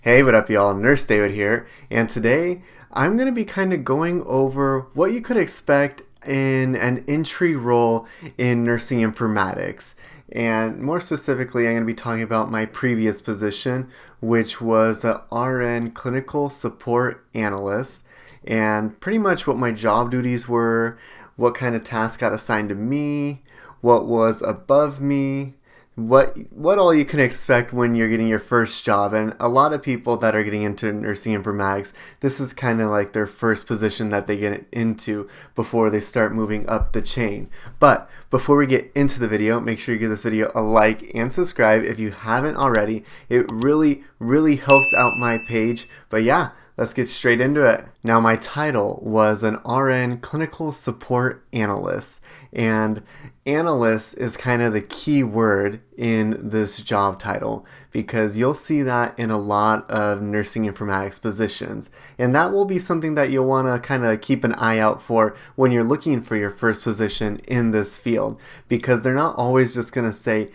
Hey, what up y'all? Nurse David here, and today I'm going to be kind of going over what you could expect in an entry role in nursing informatics. And more specifically, I'm going to be talking about my previous position, which was a RN Clinical Support Analyst, and pretty much what my job duties were, what kind of tasks got assigned to me, what was above me, what all you can expect when you're getting your first job. And a lot of people that are getting into nursing informatics, this is kind of like their first position that they get into before they start moving up the chain. But before we get into the video, make sure you give this video a like and subscribe if you haven't already. It really helps out my page. But yeah, let's get straight into it. Now, my title was an RN Clinical Support Analyst, and analyst is kind of the key word in this job title because you'll see that in a lot of nursing informatics positions, and that will be something that you'll want to kind of keep an eye out for when you're looking for your first position in this field, because they're not always just going to say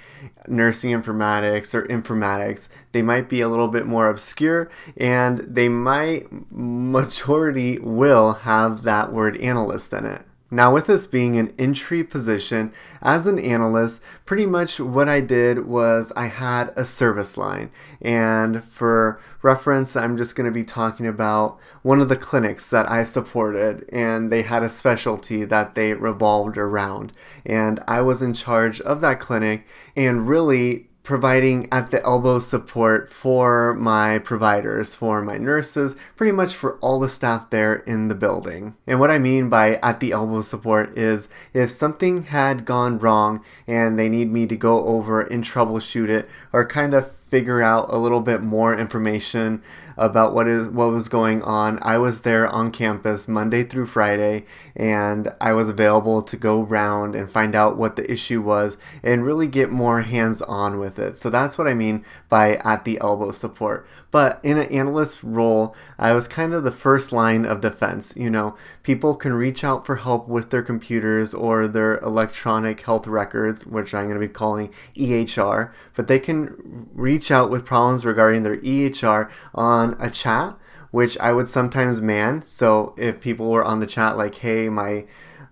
nursing informatics or informatics. They might be a little bit more obscure, and they majority will have that word analyst in it. Now, with this being an entry position as an analyst, pretty much what I did was I had a service line. And for reference, I'm just going to be talking about one of the clinics that I supported, and they had a specialty that they revolved around. And I was in charge of that clinic and really providing at the elbow support for my providers, for my nurses, pretty much for all the staff there in the building. And what I mean by at the elbow support is if something had gone wrong and they need me to go over and troubleshoot it or kind of figure out a little bit more information about what was going on. I was there on campus Monday through Friday, and I was available to go around and find out what the issue was and really get more hands-on with it. So that's what I mean by at the elbow support. But in an analyst role, I was kind of the first line of defense. You know, people can reach out for help with their computers or their electronic health records, which I'm going to be calling EHR, but they can reach out with problems regarding their EHR on a chat, which I would sometimes man. So if people were on the chat like, hey, my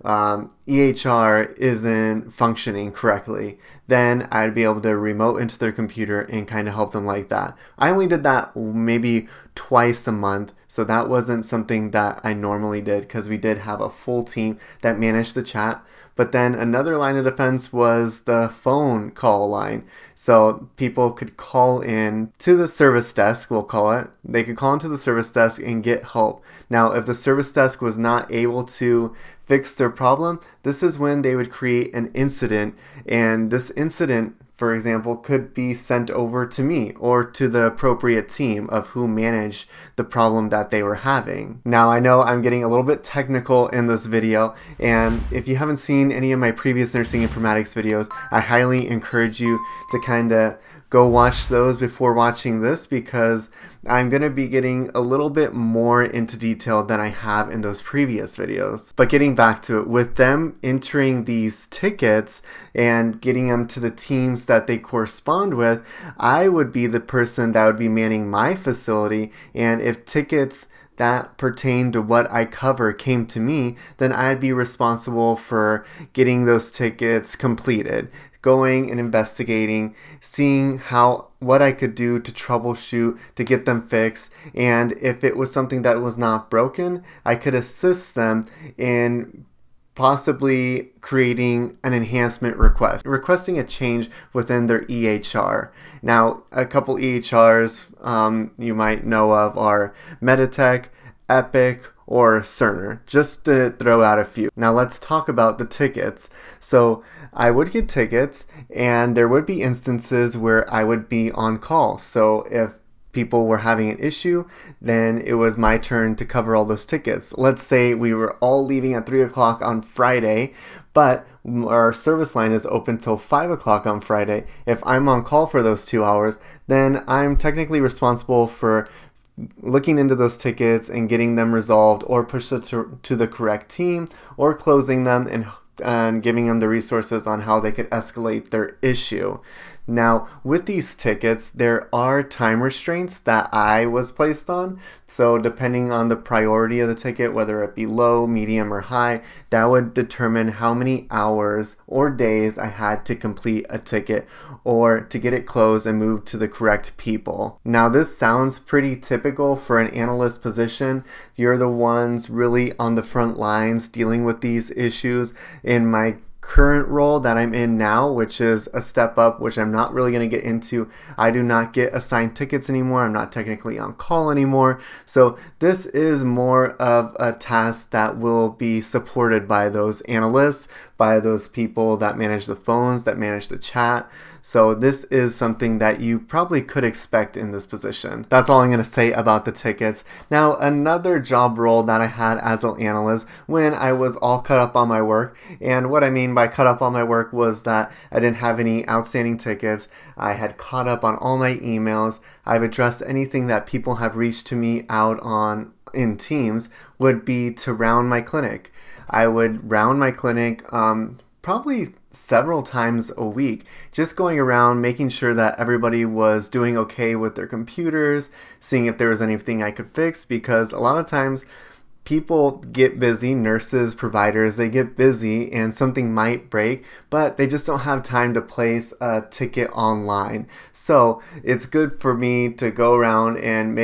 EHR isn't functioning correctly, then I'd be able to remote into their computer and kind of help them like that. I only did that maybe twice a month, so that wasn't something that I normally did because we did have a full team that managed the chat. But then another line of defense was the phone call line. So people could call in to the service desk, we'll call it. They could call into the service desk and get help. Now, if the service desk was not able to fix their problem, this is when they would create an incident, and this incident, for example, could be sent over to me or to the appropriate team of who managed the problem that they were having. Now, I know I'm getting a little bit technical in this video, and if you haven't seen any of my previous nursing informatics videos, I highly encourage you to kind of go watch those before watching this, because I'm going to be getting a little bit more into detail than I have in those previous videos. But getting back to it, with them entering these tickets and getting them to the teams that they correspond with, I would be the person that would be manning my facility, and if tickets that pertain to what I cover came to me, then I'd be responsible for getting those tickets completed, going and investigating, seeing what I could do to troubleshoot, to get them fixed, and if it was something that was not broken, I could assist them in possibly creating an enhancement request, requesting a change within their EHR. Now, a couple EHRs you might know of are Meditech, Epic, or Cerner, just to throw out a few. Now let's talk about the tickets. So I would get tickets, and there would be instances where I would be on call. So if people were having an issue, then it was my turn to cover all those tickets. Let's say we were all leaving at 3 o'clock on Friday, but our service line is open till 5 o'clock on Friday. If I'm on call for those 2 hours, then I'm technically responsible for looking into those tickets and getting them resolved, or push it to the correct team, or closing them and giving them the resources on how they could escalate their issue. Now, with these tickets, there are time restraints that I was placed on. So depending on the priority of the ticket, whether it be low, medium, or high, that would determine how many hours or days I had to complete a ticket or to get it closed and moved to the correct people. Now, this sounds pretty typical for an analyst position. You're the ones really on the front lines dealing with these issues. In my current role that I'm in now, which is a step up, which I'm not really going to get into. I do not get assigned tickets anymore. I'm not technically on call anymore. So this is more of a task that will be supported by those analysts, by those people that manage the phones, that manage the chat. So this is something that you probably could expect in this position. That's all I'm going to say about the tickets. Now, another job role that I had as an analyst when I was all caught up on my work, and what I mean by caught up on my work was that I didn't have any outstanding tickets. I had caught up on all my emails. I've addressed anything that people have reached to me out on in Teams, would be to round my clinic. I would round my clinic probably several times a week, just going around making sure that everybody was doing okay with their computers, seeing if there was anything I could fix, because a lot of times people get busy, nurses, providers, they get busy and something might break, but they just don't have time to place a ticket online. So it's good for me to go around and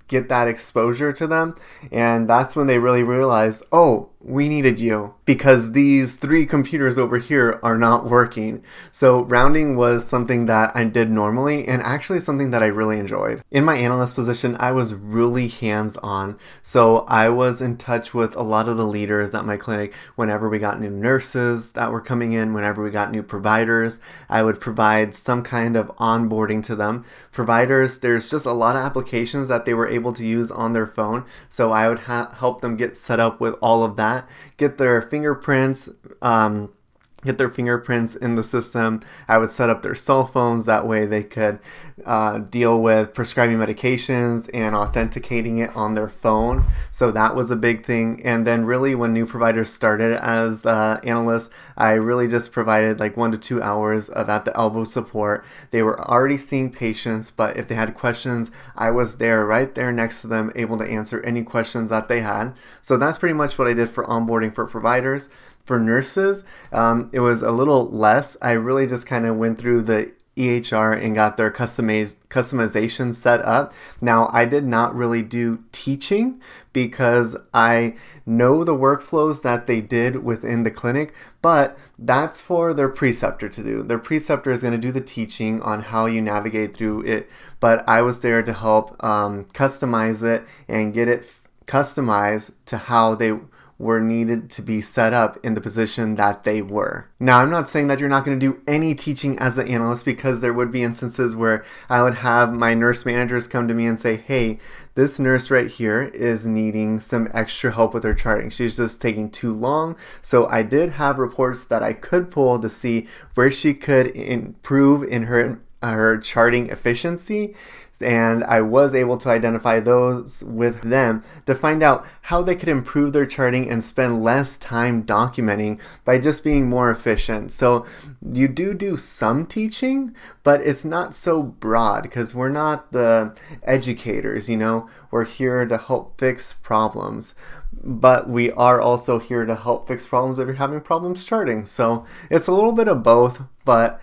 get that exposure to them. And that's when they really realize, oh, we needed you because these 3 computers over here are not working. So rounding was something that I did normally and actually something that I really enjoyed. In my analyst position, I was really hands-on. So I was in touch with a lot of the leaders at my clinic. Whenever we got new nurses that were coming in, whenever we got new providers, I would provide some kind of onboarding to them. Providers, there's just a lot of applications that they were able to use on their phone. So I would help them get set up with all of that, get their fingerprints, in the system. I would set up their cell phones. That way they could deal with prescribing medications and authenticating it on their phone. So that was a big thing. And then really when new providers started as analysts, I really just provided like 1 to 2 hours of at the elbow support. They were already seeing patients, but if they had questions, I was there right there next to them, able to answer any questions that they had. So that's pretty much what I did for onboarding for providers. For nurses, it was a little less. I really just kind of went through the EHR and got their customization set up. Now, I did not really do teaching because I know the workflows that they did within the clinic, but that's for their preceptor to do. Their preceptor is going to do the teaching on how you navigate through it, but I was there to help customize it and get it customized to how they were needed to be set up in the position that they were. Now, I'm not saying that you're not going to do any teaching as an analyst, because there would be instances where I would have my nurse managers come to me and say, hey, this nurse right here is needing some extra help with her charting. She's just taking too long. So I did have reports that I could pull to see where she could improve in her charting efficiency, and I was able to identify those with them to find out how they could improve their charting and spend less time documenting by just being more efficient. So you do some teaching, but it's not so broad because we're not the educators, we're here to help fix problems. But we are also here to help fix problems if you're having problems charting. So it's a little bit of both, but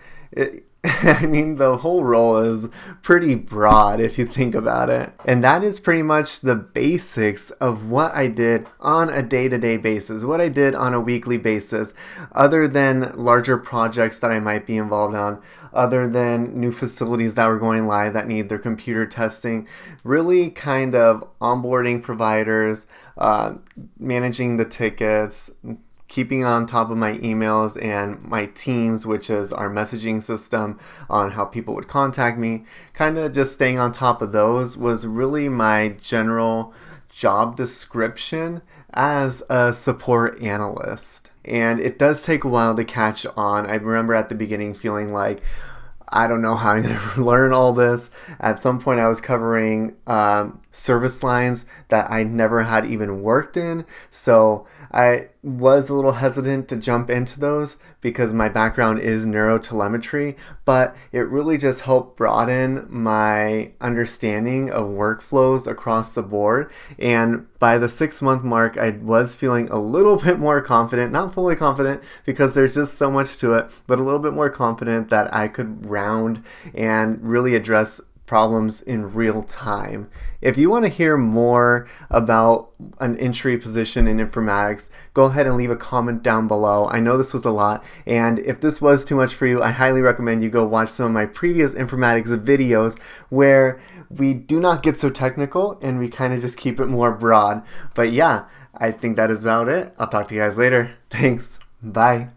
the whole role is pretty broad if you think about it. And that is pretty much the basics of what I did on a day-to-day basis, what I did on a weekly basis, other than larger projects that I might be involved on, other than new facilities that were going live that need their computer testing, really kind of onboarding providers, managing the tickets, keeping on top of my emails and my Teams, which is our messaging system on how people would contact me, kind of just staying on top of those was really my general job description as a support analyst. And it does take a while to catch on. I remember at the beginning feeling like, I don't know how I'm going to learn all this. At some point I was covering service lines that I never had even worked in. So was a little hesitant to jump into those because my background is neurotelemetry, but it really just helped broaden my understanding of workflows across the board. And by the 6-month mark, I was feeling a little bit more confident, not fully confident because there's just so much to it, but a little bit more confident that I could round and really address problems in real time. If you want to hear more about an entry position in informatics, go ahead and leave a comment down below. I know this was a lot, and if this was too much for you, I highly recommend you go watch some of my previous informatics videos where we do not get so technical and we kind of just keep it more broad. But yeah, I think that is about it. I'll talk to you guys later. Thanks. Bye.